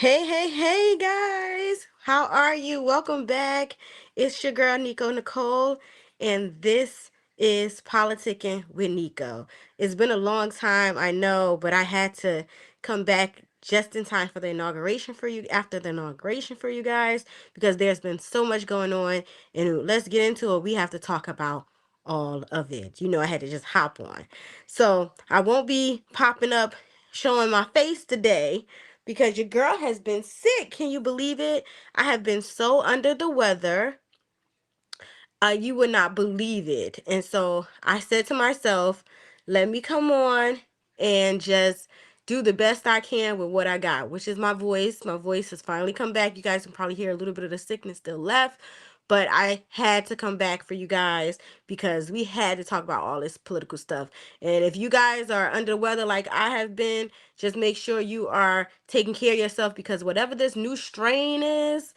Hey, guys. How are you? Welcome back. It's your girl, Nico Nicole, and this is Politickin with Nico. It's been a long time, I know, but I had to come back just in time for the inauguration for you, after the inauguration for you guys, because there's been so much going on, and let's get into it. We have to talk about all of it. I had to just hop on. So I won't be popping up showing my face today because your girl has been sick. Can you believe it? I have been so under the weather. You would not believe it. And so I said to myself, let me come on and just do the best I can with what I got, which is my voice. My voice has finally come back. You guys can probably hear a little bit of the sickness still left, but I had to come back for you guys because we had to talk about all this political stuff. And if you guys are under the weather like I have been, just make sure you are taking care of yourself, because whatever this new strain is,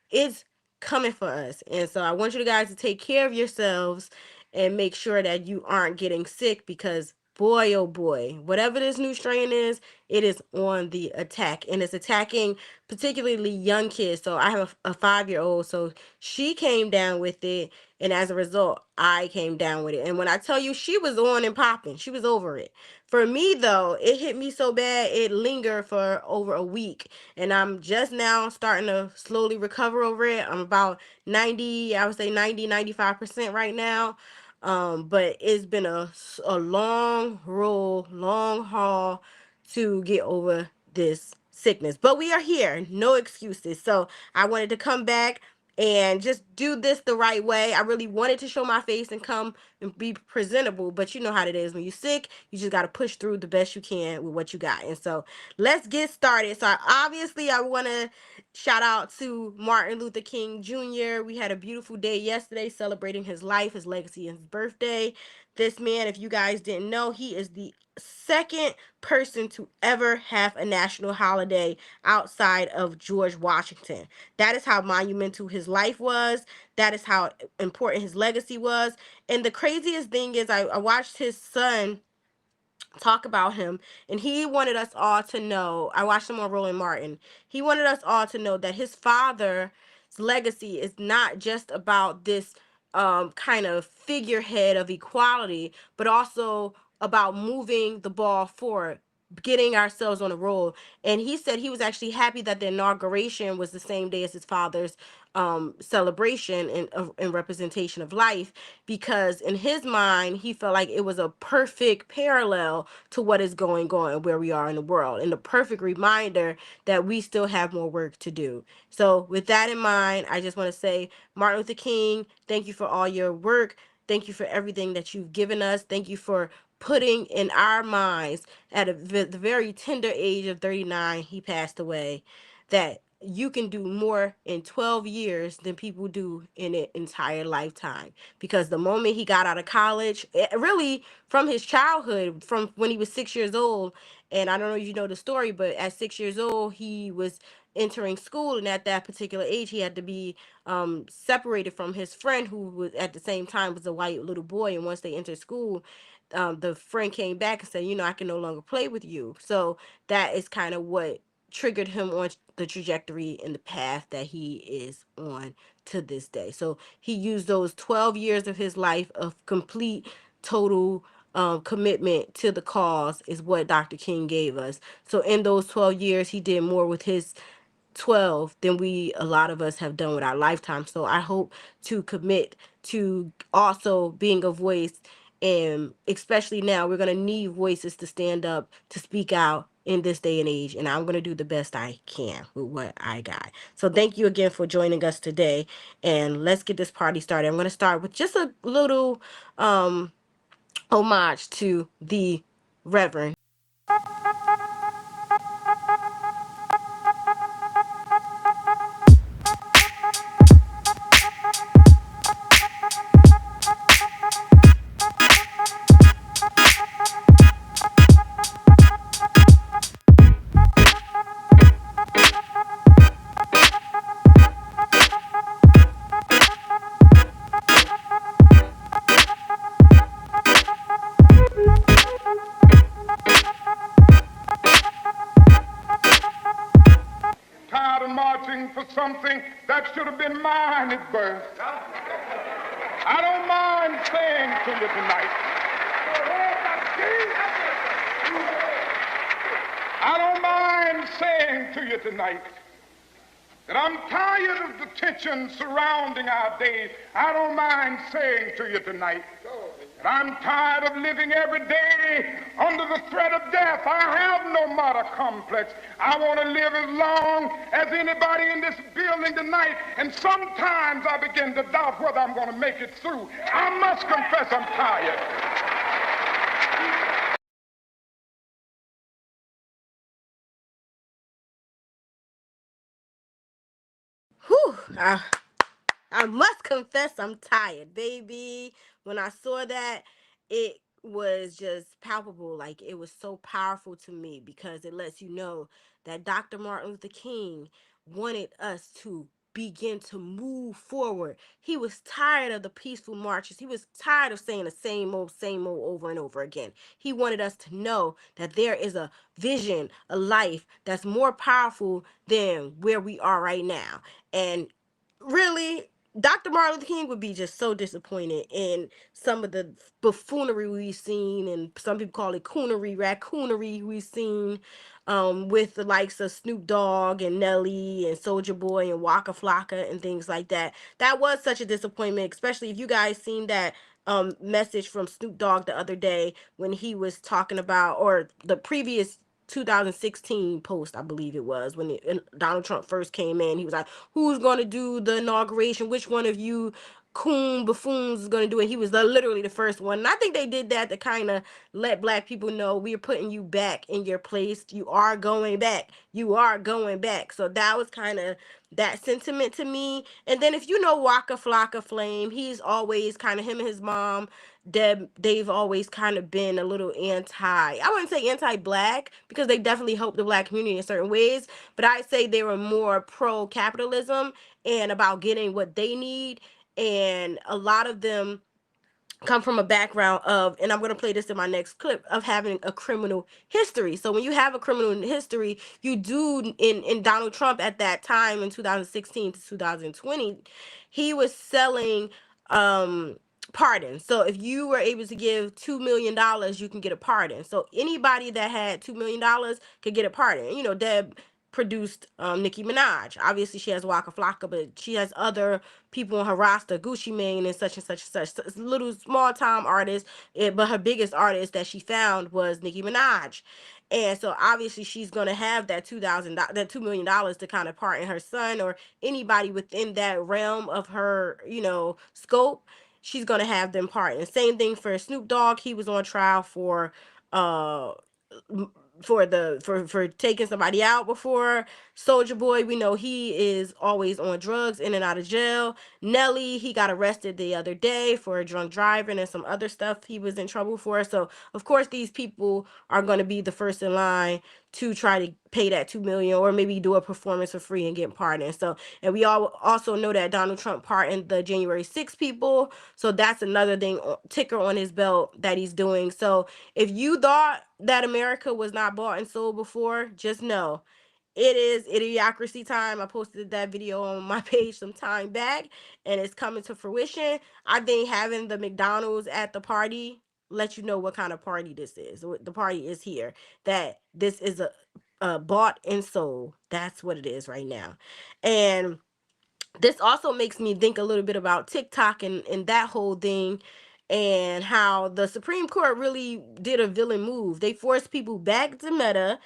it's coming for us. And so I want you guys to take care of yourselves and make sure that you aren't getting sick, because boy, oh boy, whatever this new strain is, it is on the attack, and it's attacking particularly young kids. So I have a 5-year-old, so she came down with it, and as a result, I came down with it. And when I tell you, she was on and popping, she was over it. For me though, it hit me so bad, it lingered for over a week, and I'm just now starting to slowly recover over it. I'm about 90, I would say 90-95% right now. But it's been a long roll, long haul to get over this sickness. But we are here, no excuses. So I wanted to come back and just do this the right way. I really wanted to show my face and come and be presentable, but you know how it is when you're sick. You just got to push through the best you can with what you got. And so let's get started. So I want to shout out to Martin Luther King Jr. We had a beautiful day yesterday celebrating his life, his legacy, and his birthday. This man, if you guys didn't know, he is the second person to ever have a national holiday outside of George Washington. That is how monumental his life was. That is how important his legacy was. And the craziest thing is, I watched his son talk about him, and he wanted us all to know. I watched him on Roland Martin. He wanted us all to know that his father's legacy is not just about this kind of figurehead of equality, but also about moving the ball forward, getting ourselves on a roll. And he said he was actually happy that the inauguration was the same day as his father's celebration and representation of life, because in his mind he felt like it was a perfect parallel to what is going on where we are in the world, and a perfect reminder that we still have more work to do. So with that in mind, I just want to say, Martin Luther King, thank you for all your work. Thank you for everything that you've given us. Thank you for putting in our minds, at the very tender age of 39, he passed away, that you can do more in 12 years than people do in an entire lifetime. Because the moment he got out of college, really from his childhood, from when he was 6 years old, and I don't know if you know the story, but at 6 years old, he was entering school, and at that particular age he had to be separated from his friend, who was at the same time was a white little boy. And once they entered school, the friend came back and said, I can no longer play with you. So that is kind of what triggered him on the trajectory and the path that he is on to this day. So he used those 12 years of his life of complete, total commitment to the cause, is what Dr. King gave us. So in those 12 years, he did more with his 12 than a lot of us have done with our lifetime. So I hope to commit to also being a voice, and especially now we're going to need voices to stand up, to speak out in this day and age, and I'm going to do the best I can with what I got. So thank you again for joining us today, and let's get this party started. I'm going to start with just a little homage to the Reverend. didn't mind his birth. I don't mind saying to you tonight, I don't mind saying to you tonight that I'm tired of the tension surrounding our days. I don't mind saying to you tonight that I'm tired of living every day under the threat of death. I have no martyr complex. I want to live as long as anybody in this building tonight, and sometimes I begin to doubt whether I'm going to make it through. I must confess I'm tired. Whew. I must confess I'm tired, baby. When I saw that, it was just palpable. Like, it was so powerful to me because it lets you know that Dr. Martin Luther King wanted us to begin to move forward. He was tired of the peaceful marches. He was tired of saying the same old over and over again. He wanted us to know that there is a vision, a life that's more powerful than where we are right now. And really, Dr. Martin Luther King would be just so disappointed in some of the buffoonery we've seen, and some people call it coonery, raccoonery we've seen, with the likes of Snoop Dogg and Nelly and Soldier Boy and Waka Flocka and things like that. That was such a disappointment, especially if you guys seen that message from Snoop Dogg the other day when he was talking about, or the previous 2016 post, I believe it was, when Donald Trump first came in. He was like, who's going to do the inauguration? Which one of you coon buffoons is going to do it? He was literally the first one. And I think they did that to kind of let black people know we are putting you back in your place. You are going back. You are going back. So that was kind of that sentiment to me. And then if you know Waka Flocka Flame, he's always kind of, him and his mom, Deb, they've always kind of been a little I wouldn't say anti-black, because they definitely help the black community in certain ways, but I'd say they were more pro-capitalism and about getting what they need. And a lot of them come from a background of, and I'm going to play this in my next clip, of having a criminal history. So when you have a criminal history, you do, in Donald Trump at that time in 2016 to 2020, he was selling pardons. So if you were able to give $2 million, you can get a pardon. So anybody that had $2 million could get a pardon. You know, Deb produced Nicki Minaj. Obviously, she has Waka Flocka, but she has other people on her roster, Gucci Mane and such and such and such. So it's little small time artists, but her biggest artist that she found was Nicki Minaj. And so obviously she's gonna have that $2 million to kind of pardon her son or anybody within that realm of her, scope. She's gonna have them pardoned. Same thing for Snoop Dogg. He was on trial uh for taking somebody out before. Soldier Boy, we know he is always on drugs, in and out of jail. Nelly, he got arrested the other day for drunk driving and some other stuff he was in trouble for. So of course these people are going to be the first in line to try to pay that 2 million, or maybe do a performance for free and get pardoned. So, and we all also know that Donald Trump pardoned the January 6 people. So that's another thing, ticker on his belt that he's doing. So if you thought that America was not bought and sold before, just know it is idiocracy time. I posted that video on my page some time back, and it's coming to fruition. I think having the McDonald's at the party let you know what kind of party this is. The party is here. That this is a bought and sold. That's what it is right now. And this also makes me think a little bit about TikTok and that whole thing, and how the Supreme Court really did a villain move. They forced people back to Meta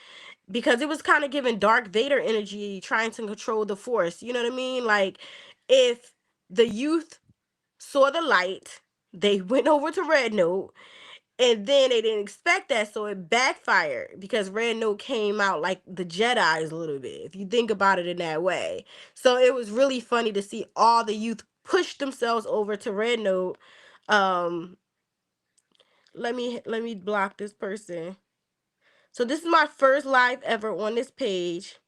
because it was kind of giving Darth Vader energy, trying to control the force. You know what I mean? Like, if the youth saw the light, they went over to Red Note, and then they didn't expect that, so it backfired because Red Note came out like the Jedi's a little bit, if you think about it in that way. So it was really funny to see all the youth push themselves over to Red Note. Um, let me block this person. So this is my first live ever on this page.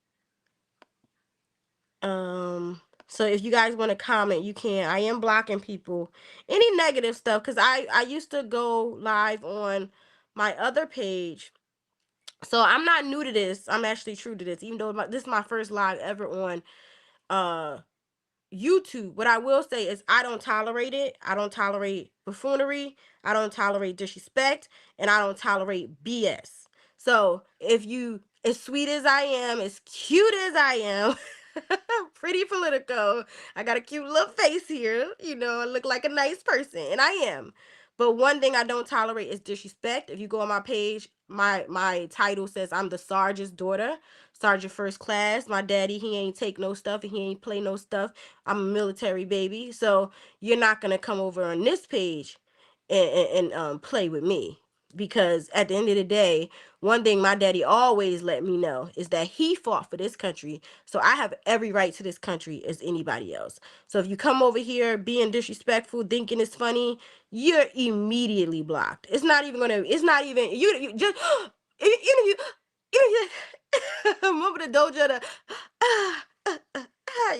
So if you guys want to comment, you can. I am blocking people. Any negative stuff, because I used to go live on my other page. So I'm not new to this. I'm actually true to this, even though this is my first live ever on uh YouTube, what I will say is I don't tolerate it. I don't tolerate buffoonery. I don't tolerate disrespect, and I don't tolerate BS. So if you, as sweet as I am, as cute as I am, pretty political, I got a cute little face here, I look like a nice person, and I am. But one thing I don't tolerate is disrespect. If you go on my page, my title says I'm the sergeant's daughter, sergeant first class. My daddy, he ain't take no stuff and he ain't play no stuff. I'm a military baby, so you're not gonna come over on this page and play with me, because at the end of the day, one thing my daddy always let me know is that he fought for this country, so I have every right to this country as anybody else. So if you come over here being disrespectful, thinking it's funny, you're immediately blocked. It's not even gonna. It's not even you just. You remember the Doja,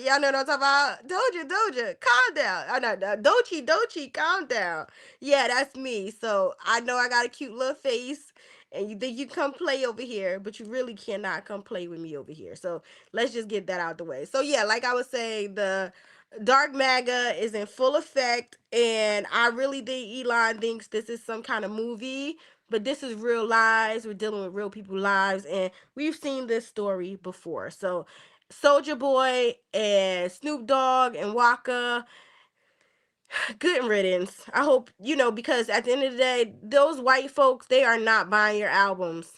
y'all know what I'm talking about? Doja, calm down. I know, Dochi, calm down. Yeah, that's me. So I know I got a cute little face, and you think you come play over here, but you really cannot come play with me over here. So let's just get that out the way. So yeah, like I was saying, the dark MAGA is in full effect, and I really think Elon thinks this is some kind of movie, but this is real lives. We're dealing with real people lives, and we've seen this story before. So Soldier Boy and Snoop Dogg and Waka, good riddance. I hope, because at the end of the day, those white folks, they are not buying your albums.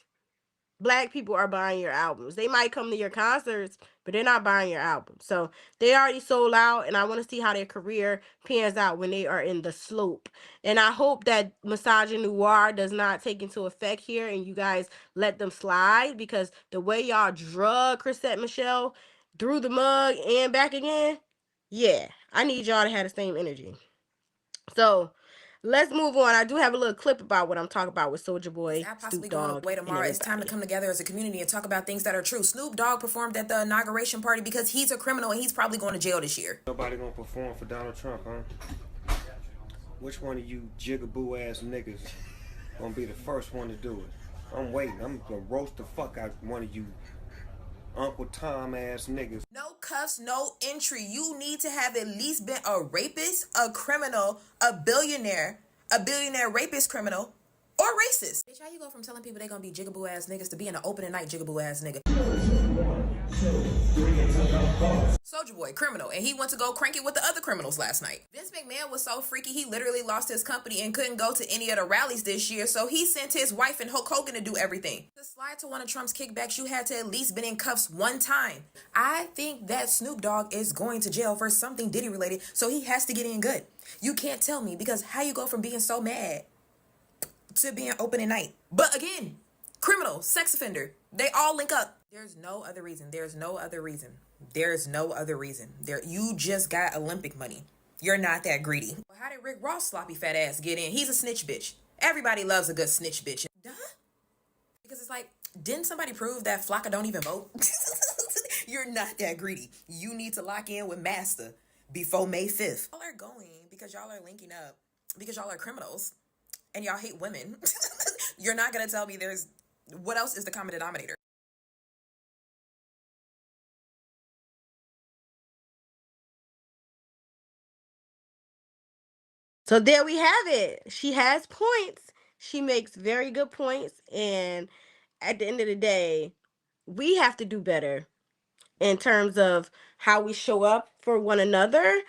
Black people are buying your albums. They might come to your concerts, but they're not buying your album. So they already sold out, and I want to see how their career pans out when they are in the slope. And I hope that misogynoir does not take into effect here, and you guys let them slide, because the way y'all drug Chrisette Michelle through the mug and back again, yeah, I need y'all to have the same energy. So let's move on. I do have a little clip about what I'm talking about with Soldier Boy, That possibly Snoop going Dogg, away and tomorrow. It's time to everybody. come together as a community and talk about things that are true. Snoop Dogg performed at the inauguration party because he's a criminal and he's probably going to jail this year. Nobody gonna perform for Donald Trump, huh? Which one of you jigaboo ass niggas gonna be the first one to do it? I'm waiting. I'm gonna roast the fuck out one of you Uncle Tom ass niggas. No cuffs, no entry. You need to have at least been a rapist, a criminal, a billionaire rapist criminal, or racist. Bitch, how you go from telling people they gonna be jigaboo ass niggas to being an opening night jigaboo ass nigga? Soldier Boy, criminal, and he went to go crank it with the other criminals last night. Vince McMahon was so freaky, he literally lost his company and couldn't go to any of the rallies this year, so he sent his wife and Hulk Hogan to do everything. To slide to one of Trump's kickbacks, you had to at least been in cuffs one time. I think that Snoop Dogg is going to jail for something Diddy related, so he has to get in good. You can't tell me, because how you go from being so mad to being opening night? But again, criminal, sex offender, they all link up. There's no other reason. There's no other reason. There's no other reason. You just got Olympic money. You're not that greedy. Well, how did Rick Ross' sloppy fat ass get in? He's a snitch bitch. Everybody loves a good snitch bitch. Duh. Because it's like, didn't somebody prove that Flocka don't even vote? You're not that greedy. You need to lock in with Master before May 5th. Y'all are going because y'all are linking up, because y'all are criminals and y'all hate women. You're not going to tell me what else is the common denominator? So there we have it. She has points. She makes very good points. And at the end of the day, we have to do better in terms of how we show up for one another.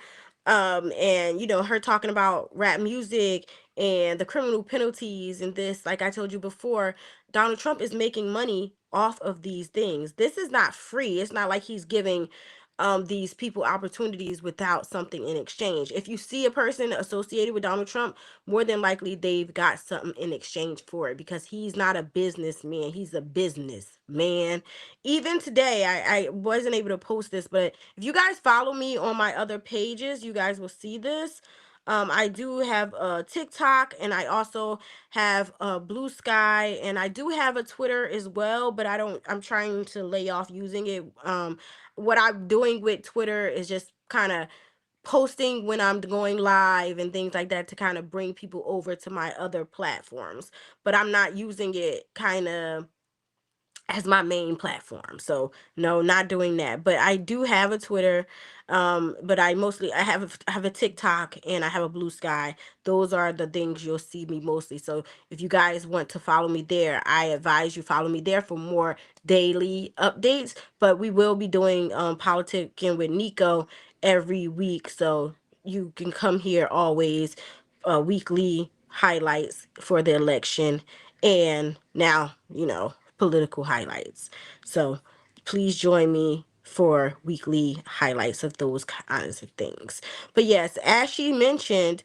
And her talking about rap music and the criminal penalties and this, like I told you before, Donald Trump is making money off of these things. This is not free. It's not like he's giving these people opportunities without something in exchange. If you see a person associated with Donald Trump, more than likely they've got something in exchange for it, because he's not a businessman, he's a businessman. Even today, I wasn't able to post this, but if you guys follow me on my other pages, you guys will see this. I do have a TikTok, and I also have a Blue Sky, and I do have a Twitter as well, but I'm trying to lay off using it. What I'm doing with Twitter is just kind of posting when I'm going live and things like that to kind of bring people over to my other platforms. But I'm not using it kind of as my main platform. So no, not doing that. But I do have a Twitter. But I have a TikTok and I have a Blue Sky. Those are the things you'll see me mostly. So if you guys want to follow me there, I advise you follow me there for more daily updates. But we will be doing Politickin with Nico every week. So you can come here always, weekly highlights for the election, and now, political highlights. So please join me for weekly highlights of those kinds of things. But yes, as she mentioned,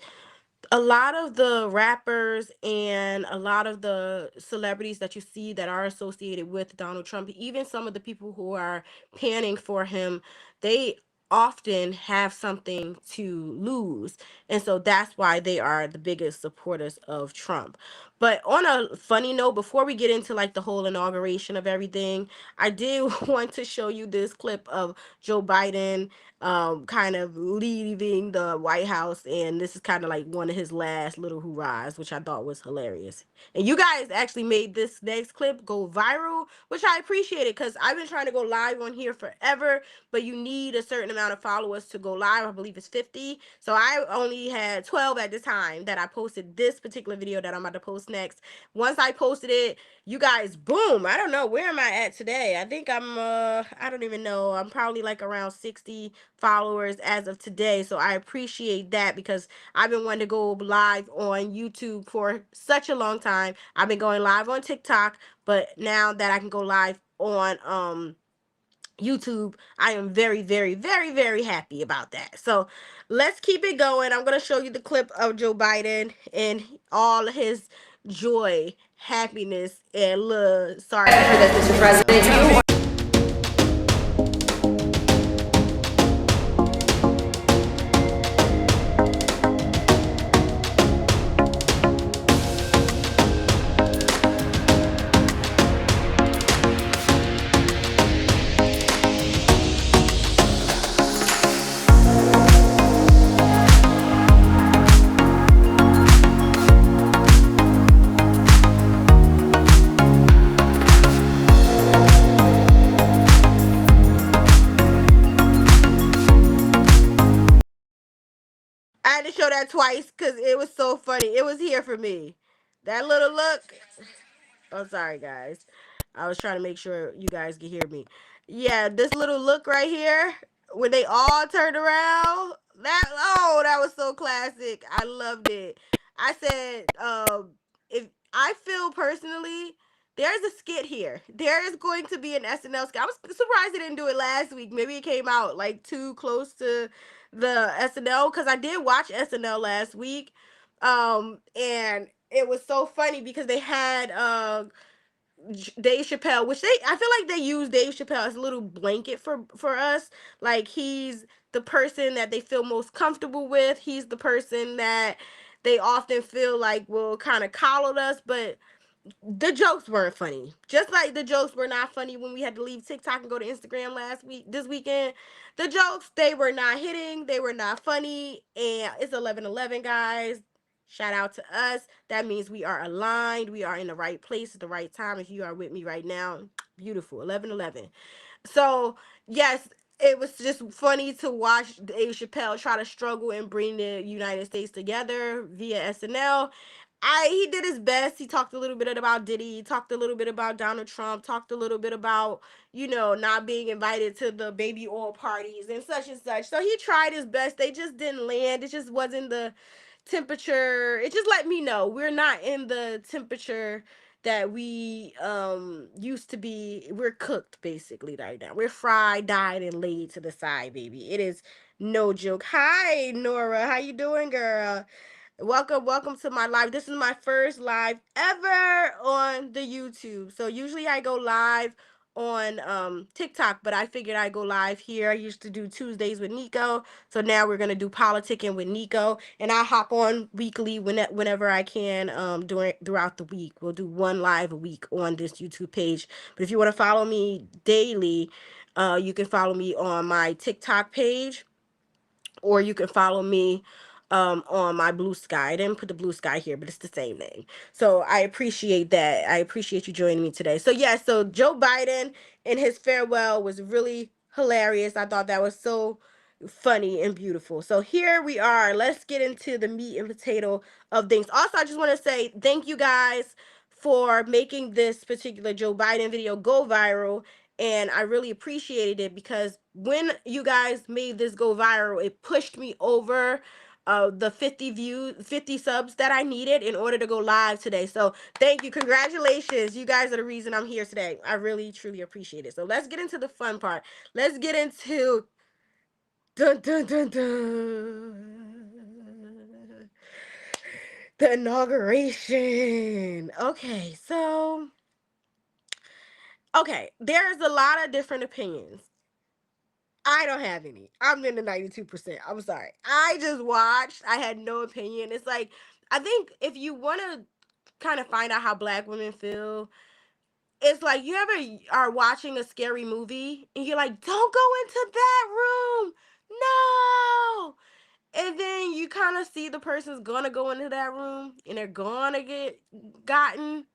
a lot of the rappers and a lot of the celebrities that you see that are associated with Donald Trump, even some of the people who are panning for him, they often have something to lose. And so that's why they are the biggest supporters of Trump. But on a funny note, before we get into like the whole inauguration of everything, I did want to show you this clip of Joe Biden kind of leaving the White House, and this is kind of like one of his last little hurrahs, which I thought was hilarious. And you guys actually made this next clip go viral, which I appreciate it because I've been trying to go live on here forever, but you need a certain amount of followers to go live. I believe it's 50. So I only had 12 at the time that I posted this particular video that I'm about to post next. Once I posted it, you guys, boom, I don't know, where am I at today? I think I don't even know. I'm probably like around 60 followers as of today. So I appreciate that because I've been wanting to go live on YouTube for such a long time. I've been going live on TikTok, but now that I can go live on YouTube, I am very, very, very, very happy about that. So let's keep it going. I'm going to show you the clip of Joe Biden and all his joy, happiness, and love. Sorry. Mr. President, you I had to show that twice because it was so funny. It was here for me. That little look. Oh, sorry, guys. I was trying to make sure you guys could hear me. Yeah, this little look right here, when they all turned around. That was so classic. I loved it. I said, if I feel personally, there's a skit here. There is going to be an SNL skit. I was surprised they didn't do it last week. Maybe it came out like too close to the SNL because I did watch SNL last week. And it was so funny because they had Dave Chappelle, which I feel like they use Dave Chappelle as a little blanket for us. Like he's the person that they feel most comfortable with. He's the person that they often feel like will kind of coddle us, but the jokes weren't funny. Just like the jokes were not funny when we had to leave TikTok and go to Instagram this weekend. The jokes, they were not hitting, they were not funny, and it's 11:11, guys. Shout out to us. That means we are aligned. We are in the right place at the right time. If you are with me right now, beautiful. 11:11. So yes, it was just funny to watch Dave Chappelle try to struggle and bring the United States together via SNL. He did his best. He talked a little bit about Diddy, he talked a little bit about Donald Trump, talked a little bit about, not being invited to the baby oil parties and such and such. So he tried his best. They just didn't land. It just wasn't the temperature. It just let me know we're not in the temperature that we used to be. We're cooked basically right now. We're fried, dyed, and laid to the side, baby. It is no joke. Hi, Nora. How you doing, girl? Welcome to my live. This is my first live ever on the YouTube. So usually I go live on TikTok, but I figured I'd go live here. I used to do Tuesdays with Nico. So now we're gonna do Politicking with Nico. And I hop on weekly whenever I can throughout the week. We'll do one live a week on this YouTube page. But if you want to follow me daily, you can follow me on my TikTok page, or you can follow me on my blue sky. I didn't put the blue sky here, but it's the same name. So I appreciate that. I appreciate you joining me today. So yeah, so Joe Biden and his farewell was really hilarious. I thought that was so funny and beautiful. So here we are. Let's get into the meat and potato of things. Also, I just want to say thank you guys for making this particular Joe Biden video go viral. And I really appreciated it because when you guys made this go viral, it pushed me over the 50 subs that I needed in order to go live today. So thank you. Congratulations. You guys are the reason I'm here today. I really, truly appreciate it. So let's get into the fun part. Let's get into dun, dun, dun, dun, the inauguration. Okay, there's a lot of different opinions. I don't have any. I'm in the 92%. I'm sorry. I just watched. I had no opinion. It's like, I think if you want to kind of find out how black women feel, it's like you ever are watching a scary movie and you're like, don't go into that room. No. And then you kind of see the person's going to go into that room and they're going to get gotten.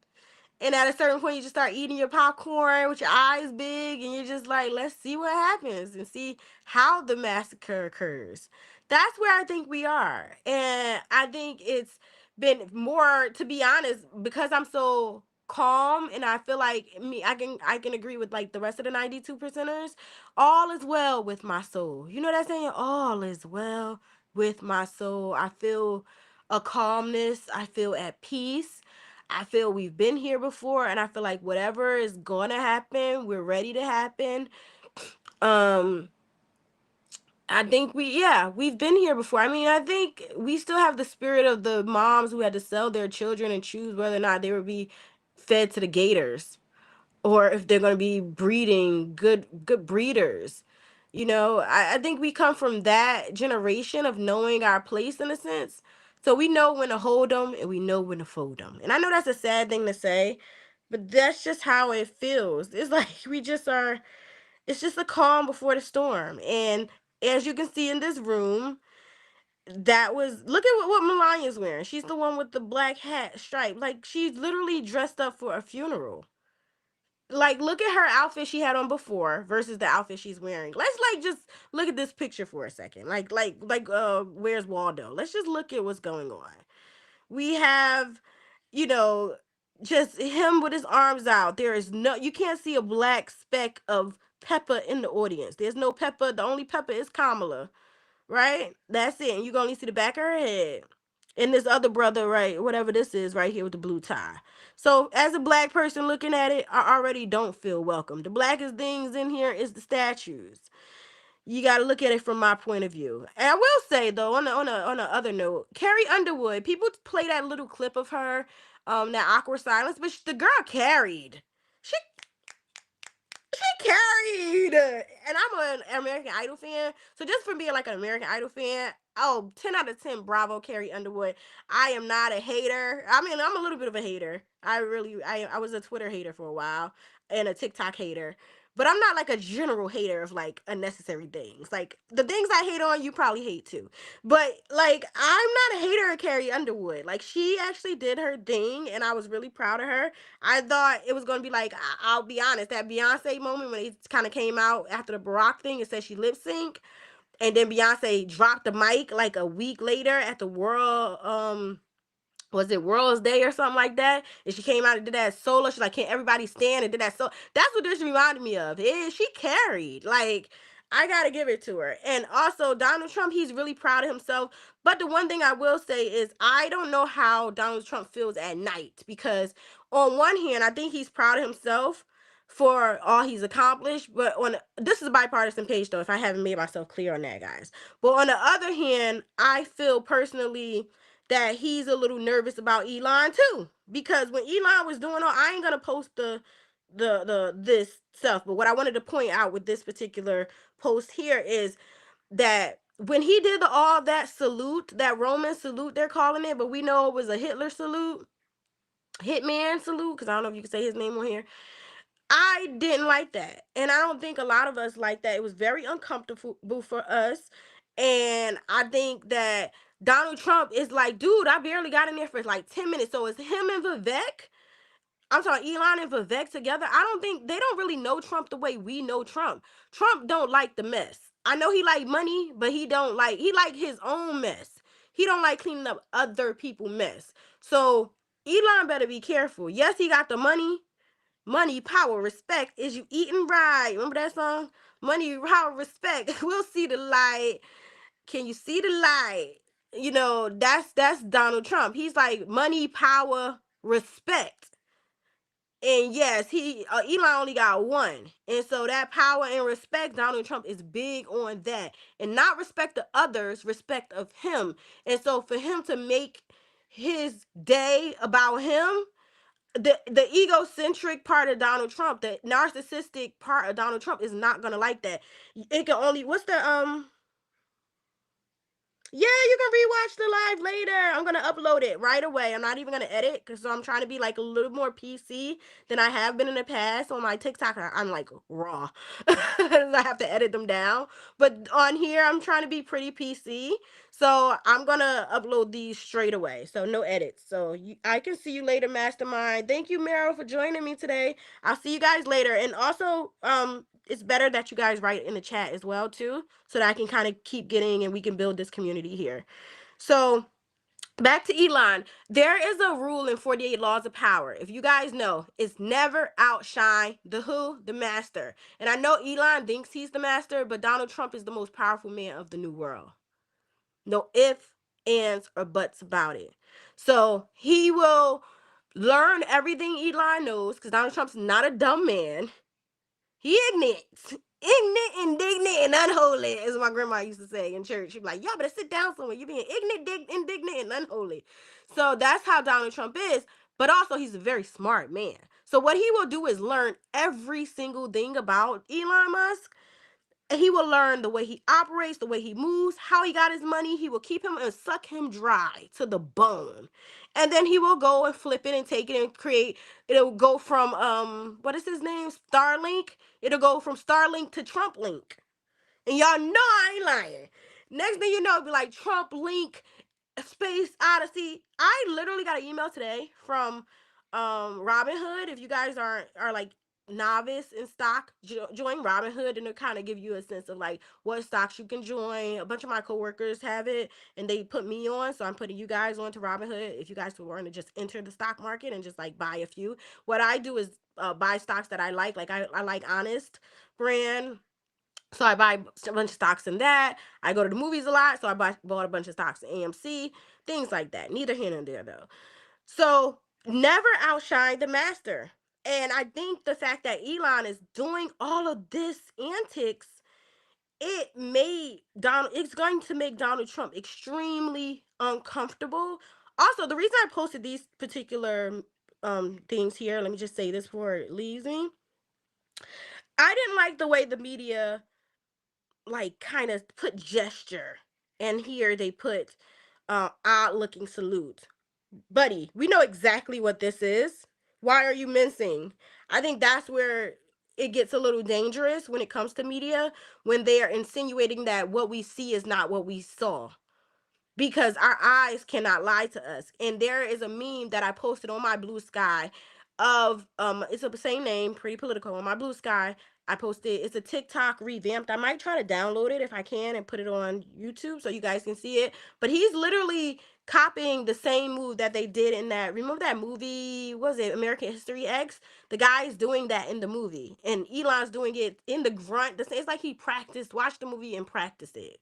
And at a certain point, you just start eating your popcorn with your eyes big, and you're just like, let's see what happens and see how the massacre occurs. That's where I think we are. And I think it's been more, to be honest, because I'm so calm and I feel like I can agree with like the rest of the 92 percenters. All is well with my soul. You know what I'm saying? All is well with my soul. I feel a calmness. I feel at peace. I feel we've been here before, and I feel like whatever is gonna happen, we're ready to happen. Um, I think we've been here before. I mean, I think we still have the spirit of the moms who had to sell their children and choose whether or not they would be fed to the gators or if they're going to be breeding good breeders. I think we come from that generation of knowing our place in a sense. So we know when to hold them and we know when to fold them. And I know that's a sad thing to say, but that's just how it feels. It's like we just are, it's just a calm before the storm. And as you can see in this room, look at what Melania's wearing. She's the one with the black hat stripe. Like she's literally dressed up for a funeral. Like look at her outfit she had on before versus the outfit she's wearing. Let's like just look at this picture for a second. Where's Waldo? Let's just look at what's going on. We have, you know, just him with his arms out. There is no, you can't see a black speck of Peppa in the audience. There's no Peppa. The only Peppa is Kamala, right? That's it. And you're gonna see the back of her head. And this other brother, right, whatever this is, right here with the blue tie. So as a black person looking at it, I already don't feel welcome. The blackest things in here is the statues. You got to look at it from my point of view. And I will say though, on a other note, Carrie Underwood, people play that little clip of her, that awkward silence, but the girl carried. She carried. And I'm an American Idol fan. So just for being like an American Idol fan, oh, 10 out of 10, bravo, Carrie Underwood. I am not a hater. I mean, I'm a little bit of a hater. I was a Twitter hater for a while and a TikTok hater. But I'm not like a general hater of like unnecessary things. Like the things I hate on, you probably hate too. But like I'm not a hater of Carrie Underwood. Like she actually did her thing and I was really proud of her. I thought it was gonna be like I'll be honest, that Beyonce moment when it kind of came out after the Barack thing and said she lip sync, and then Beyonce dropped the mic like a week later at the World was it World's Day or something like that? And she came out and did that solo. She's like, "Can't everybody stand?" And did that. So that's what this reminded me of. She carried. Like, I gotta give it to her. And also, Donald Trump, he's really proud of himself. But the one thing I will say is, I don't know how Donald Trump feels at night because, on one hand, I think he's proud of himself for all he's accomplished. But this is a bipartisan page, though. If I haven't made myself clear on that, guys. But on the other hand, I feel personally that he's a little nervous about Elon too. Because when Elon was doing all, I ain't gonna post the this stuff, but what I wanted to point out with this particular post here is that when he did all that salute, that Roman salute they're calling it, but we know it was a Hitler salute, Hitman salute, because I don't know if you can say his name on here. I didn't like that. And I don't think a lot of us like that. It was very uncomfortable for us. And I think that Donald Trump is like, dude, I barely got in there for like 10 minutes. So it's him and Vivek. I'm talking Elon and Vivek together. I don't think they don't really know Trump the way we know Trump. Trump don't like the mess. I know he like money, but he like his own mess. He don't like cleaning up other people mess. So Elon better be careful. Yes, he got the money, power, respect. Is you eating right? Remember that song? Money, power, respect. We'll see the light. Can you see the light? That's Donald Trump. He's like money, power, respect. And yes, he Elon only got one, and so that power and respect, Donald Trump is big on that, and not respect the others, respect of him. And so for him to make his day about him, the egocentric part of Donald Trump, the narcissistic part of Donald Trump is not gonna like that. It can only what's the Yeah, you can rewatch the live later. I'm gonna upload it right away. I'm not even gonna edit because I'm trying to be like a little more PC than I have been in the past. On my TikTok, I'm like raw. I have to edit them down. But on here, I'm trying to be pretty PC. So I'm gonna upload these straight away. So no edits. So I can see you later, Mastermind. Thank you, Meryl, for joining me today. I'll see you guys later. And also, it's better that you guys write in the chat as well too, so that I can kind of keep getting and we can build this community here. So back to Elon. There is a rule in 48 Laws of Power. If you guys know, it's never outshine the who? The master. And I know Elon thinks he's the master, but Donald Trump is the most powerful man of the new world. No ifs, ands, or buts about it. So he will learn everything Elon knows because Donald Trump's not a dumb man. He ignorant, indignant, and unholy, as my grandma used to say in church. She'd be like, "Y'all better sit down somewhere. You're being ignorant, indignant, and unholy." So that's how Donald Trump is. But also, he's a very smart man. So what he will do is learn every single thing about Elon Musk. He will learn the way he operates, the way he moves, how he got his money. He will keep him and suck him dry to the bone. And then he will go and flip it and take it and create. It'll go from what is his name? Starlink. It'll go from Starlink to Trump Link. And y'all know I ain't lying. Next thing you know, it'll be like Trump Link, Space Odyssey. I literally got an email today from Robinhood. If you guys are like novice in stock, join Robinhood, and it'll kind of give you a sense of like what stocks you can join. A bunch of my coworkers have it, and they put me on, so I'm putting you guys on to Robinhood. If you guys want to just enter the stock market and just like buy a few, what I do is buy stocks that I like. Like I like Honest brand. So I buy a bunch of stocks in that. I go to the movies a lot, so bought a bunch of stocks in AMC, things like that. Neither here nor there though. So never outshine the master. And I think the fact that Elon is doing all of this antics, it's going to make Donald Trump extremely uncomfortable. Also, the reason I posted these particular things here, let me just say this before it leaves me. I didn't like the way the media like kind of put gesture, and here they put odd looking salute. Buddy, we know exactly what this is. Why are you mincing? I think that's where it gets a little dangerous when it comes to media, when they are insinuating that what we see is not what we saw, because our eyes cannot lie to us. And there is a meme that I posted on my Blue Sky of it's the same name, Pretty Political, on my Blue Sky. I posted, it's a TikTok revamped. I might try to download it if I can and put it on YouTube so you guys can see it. But he's literally copying the same move that they did in that, remember that movie, was it American History X? The guy's doing that in the movie, and Elon's doing it in the grunt. It's like he practiced, watched the movie and practiced it,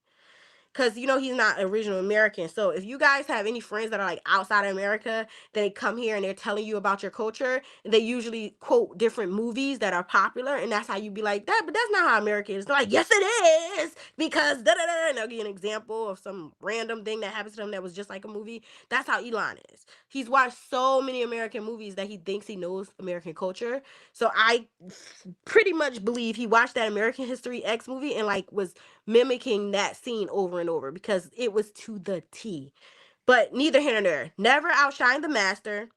because he's not original American. So if you guys have any friends that are like outside of America, they come here and they're telling you about your culture, and they usually quote different movies that are popular, and that's how you be like that. But that's not how America is. They're like, yes, it is, because da da da. And they'll give you an example of some random thing that happens to them that was just like a movie. That's how Elon is. He's watched so many American movies that he thinks he knows American culture. So I pretty much believe he watched that American History X movie and like was mimicking that scene over and over because it was to the T. But neither here nor there. Never outshine the master.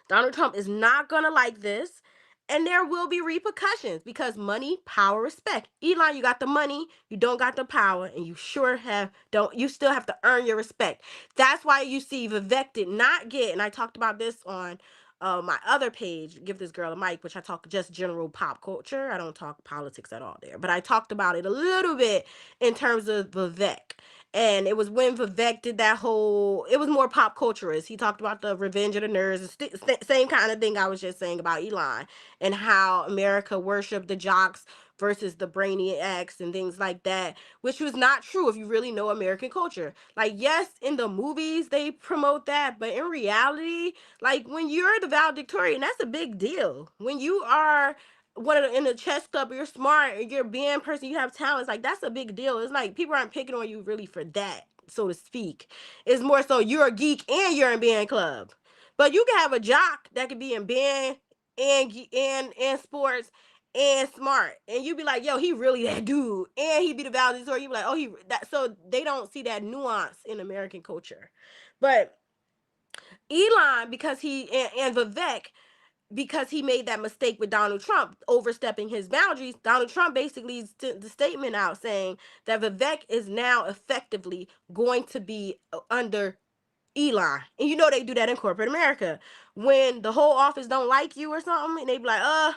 Donald Trump is not gonna like this. And there will be repercussions because money, power, respect. Elon, you got the money, you don't got the power, and you sure have don't you still have to earn your respect. That's why you see Vivek did not get, and I talked about this on my other page, Give This Girl a Mic, which I talk just general pop culture. I don't talk politics at all there, but I talked about it a little bit in terms of Vivek. And it was when Vivek did that whole, it was more pop culturist. He talked about the Revenge of the Nerds, same kind of thing I was just saying about Elon and how America worshiped the jocks versus the brainiacs and things like that, which was not true if you really know American culture. Like, yes, in the movies they promote that, but in reality, like when you're the valedictorian, that's a big deal. When you are one of the, in the chess club, you're smart, you're a band person, you have talents, like that's a big deal. It's like people aren't picking on you really for that, so to speak. It's more so you're a geek and you're in band club. But you can have a jock that could be in band and sports and smart, and you be like, yo, he really that dude, and he be the valedictorian. You be like, oh, he that. So they don't see that nuance in American culture, but Elon, because and Vivek, because he made that mistake with Donald Trump overstepping his boundaries. Donald Trump basically sent the statement out saying that Vivek is now effectively going to be under Elon. And you know they do that in corporate America. When the whole office don't like you or something, and they be like,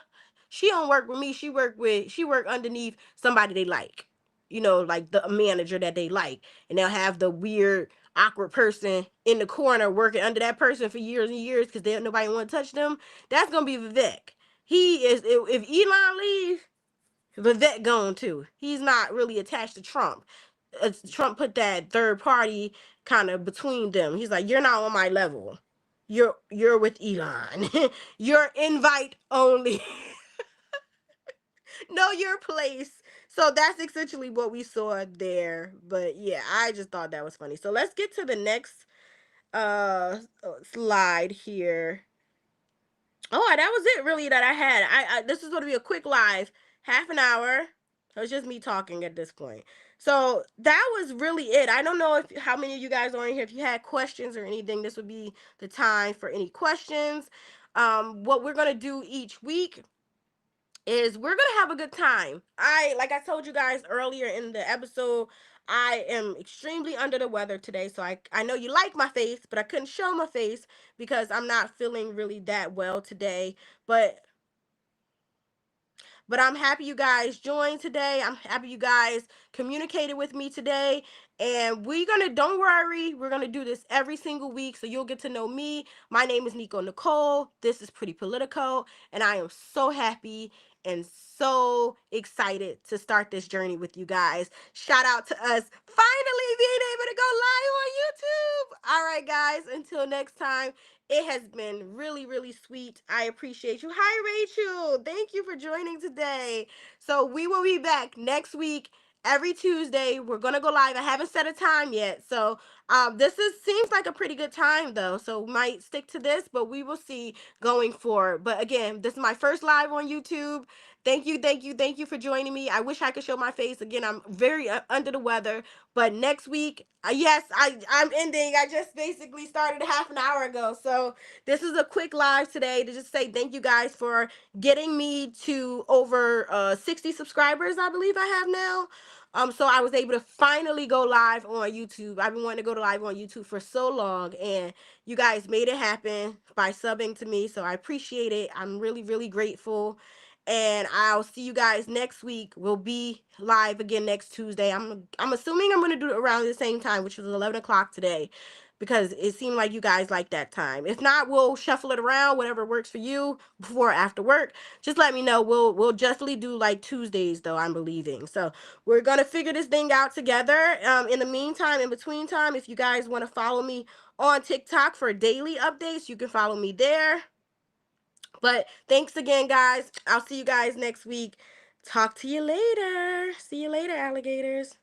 she don't work with me. She work underneath somebody they like. You know, like the manager that they like. And they'll have the weird, awkward person in the corner working under that person for years and years because nobody want to touch them. That's gonna be Vivek. He is if Elon leaves, Vivek gone too. He's not really attached to Trump. Trump put that third party kind of between them. He's like, you're not on my level. You're with Elon. You're invite only. Know your place. So that's essentially what we saw there. But yeah, I just thought that was funny. So let's get to the next slide here. Oh, that was it really that I had. I this is going to be a quick live, half an hour. So it's just me talking at this point. So that was really it. I don't know if how many of you guys are in here. If you had questions or anything, this would be the time for any questions. What we're gonna do each week is we're gonna have a good time. Like I told you guys earlier in the episode, I am extremely under the weather today. So I know you like my face, but I couldn't show my face because I'm not feeling really that well today. But I'm happy you guys joined today. I'm happy you guys communicated with me today. And don't worry, we're gonna do this every single week. So you'll get to know me. My name is Nico Nicole. This is Pretty Politico. And I am so happy and so excited to start this journey with you guys. Shout out to us finally being able to go live on YouTube. All right, guys, until next time. It has been really, really sweet. I appreciate you. Hi, Rachel. Thank you for joining today. So we will be back next week. Every Tuesday, we're gonna go live. I haven't set a time yet, so this seems like a pretty good time though. So we might stick to this, but we will see going forward. But again, this is my first live on YouTube. Thank you, thank you, thank you for joining me. I wish I could show my face again. I'm very under the weather, but next week, yes, I'm ending. I just basically started half an hour ago, so this is a quick live today to just say thank you guys for getting me to over 60 subscribers. I believe I have now. So I was able to finally go live on YouTube. I've been wanting to go to live on YouTube for so long, and you guys made it happen by subbing to me. So I appreciate it. I'm really, really grateful. And I'll see you guys next week. We'll be live again next Tuesday. I'm assuming I'm gonna do it around the same time, which was 11 o'clock today, because it seemed like you guys like that time. If not, we'll shuffle it around, whatever works for you, before or after work. Just let me know. We'll definitely do like Tuesdays though, I'm believing. So we're gonna figure this thing out together. In the meantime, in between time, if you guys want to follow me on TikTok for daily updates, you can follow me there. But thanks again, guys. I'll see you guys next week. Talk to you later. See you later, alligators.